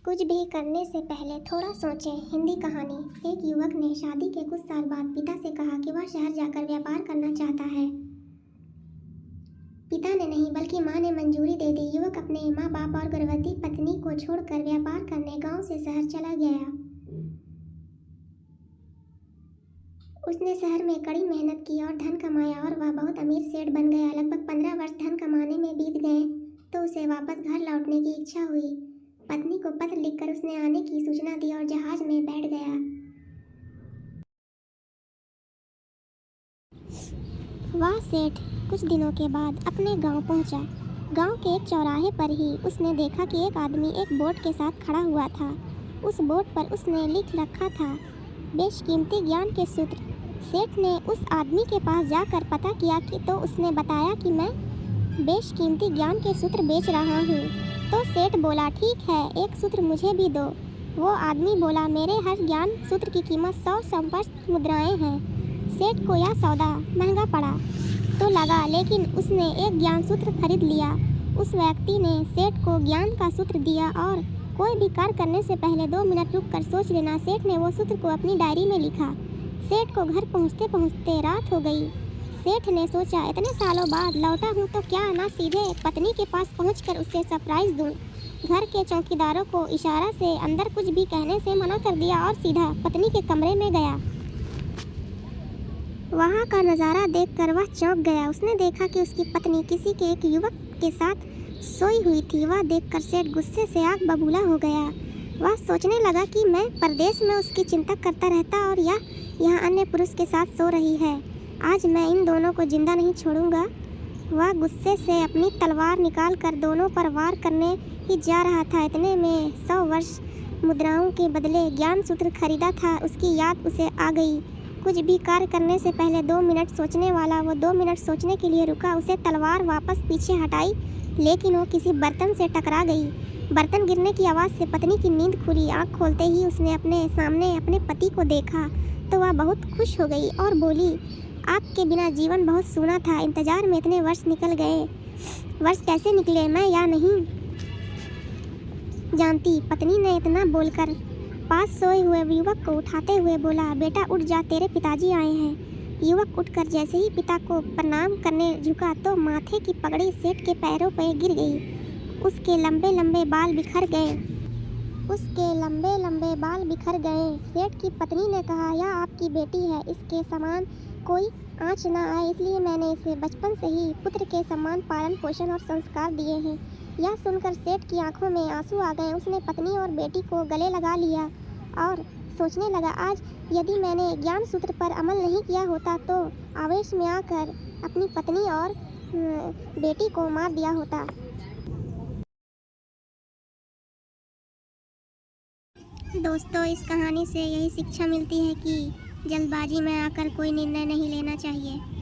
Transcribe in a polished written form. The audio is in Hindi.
कुछ भी करने से पहले थोड़ा सोचें। हिंदी कहानी। एक युवक ने शादी के कुछ साल बाद पिता से कहा कि वह शहर जाकर व्यापार करना चाहता है। पिता ने नहीं बल्कि मां ने मंजूरी दे दी। युवक अपने माँ बाप और गर्भवती पत्नी को छोड़कर व्यापार करने गांव से शहर चला गया। उसने शहर में कड़ी मेहनत की और धन कमाया और वह बहुत अमीर सेठ बन गया। लगभग 15 वर्ष धन कमाने में बीत गए तो उसे वापस घर लौटने की इच्छा हुई। पत्नी को पत्र लिखकर उसने आने की सूचना दी और जहाज में बैठ गया। वह सेठ कुछ दिनों के बाद अपने गांव पहुंचा। गांव के एक चौराहे पर ही उसने देखा कि एक आदमी एक बोट के साथ खड़ा हुआ था। उस बोट पर उसने लिख रखा था, बेशकीमती ज्ञान के सूत्र। सेठ ने उस आदमी के पास जाकर पता किया कि तो उसने बताया कि मैं बेशकीमती ज्ञान के सूत्र बेच रहा हूँ। तो सेठ बोला, ठीक है, एक सूत्र मुझे भी दो। वो आदमी बोला, मेरे हर ज्ञान सूत्र की कीमत 100 संवत्सर मुद्राएं हैं। सेठ को यह सौदा महंगा पड़ा तो लगा, लेकिन उसने एक ज्ञान सूत्र खरीद लिया। उस व्यक्ति ने सेठ को ज्ञान का सूत्र दिया और कोई भी कार्य करने से पहले 2 मिनट रुक कर सोच लेना। सेठ ने वो सूत्र को अपनी डायरी में लिखा। सेठ को घर पहुँचते पहुँचते रात हो गई। सेठ ने सोचा, इतने सालों बाद लौटा हूँ तो क्या ना सीधे पत्नी के पास पहुँचकर उसे सरप्राइज दूँ। घर के चौकीदारों को इशारा से अंदर कुछ भी कहने से मना कर दिया और सीधा पत्नी के कमरे में गया। वहाँ का नज़ारा देखकर वह चौंक गया। उसने देखा कि उसकी पत्नी किसी के एक युवक के साथ सोई हुई थी। वह देखकर सेठ गुस्से से आग बबूला हो गया। वह सोचने लगा कि मैं परदेश में उसकी चिंता करता रहता और यह यहाँ अन्य पुरुष के साथ सो रही है। आज मैं इन दोनों को जिंदा नहीं छोड़ूंगा। वह गुस्से से अपनी तलवार निकाल कर दोनों पर वार करने ही जा रहा था। इतने में 100 वर्ष मुद्राओं के बदले ज्ञान सूत्र खरीदा था, उसकी याद उसे आ गई। कुछ भी कार्य करने से पहले 2 मिनट सोचने वाला वो 2 मिनट सोचने के लिए रुका। उसे तलवार वापस पीछे हटाई, लेकिन वो किसी बर्तन से टकरा गई। बर्तन गिरने की आवाज़ से पत्नी की नींद खुली। आँख खोलते ही उसने अपने सामने अपने पति को देखा तो वह बहुत खुश हो गई और बोली, आपके बिना जीवन बहुत सूना था। इंतजार में इतने वर्ष निकल गए। वर्ष कैसे निकले मैं या नहीं जानती। पत्नी ने इतना बोलकर पास सोए हुए युवक को उठाते हुए बोला, बेटा उठ जा, तेरे पिताजी आए हैं। युवक उठकर जैसे ही पिता को प्रणाम करने झुका तो माथे की पगड़ी सेठ के पैरों पर गिर गई। उसके लंबे लंबे बाल बिखर गए। सेठ की पत्नी ने कहा, यह आपकी बेटी है, इसके समान कोई आँच न आए, इसलिए मैंने इसे बचपन से ही पुत्र के समान पालन पोषण और संस्कार दिए हैं। यह सुनकर सेठ की आंखों में आंसू आ गए। उसने पत्नी और बेटी को गले लगा लिया और सोचने लगा, आज यदि मैंने ज्ञान सूत्र पर अमल नहीं किया होता तो आवेश में आकर अपनी पत्नी और बेटी को मार दिया होता। दोस्तों, इस कहानी से यही शिक्षा मिलती है कि जल्दबाजी में आकर कोई निर्णय नहीं लेना चाहिए।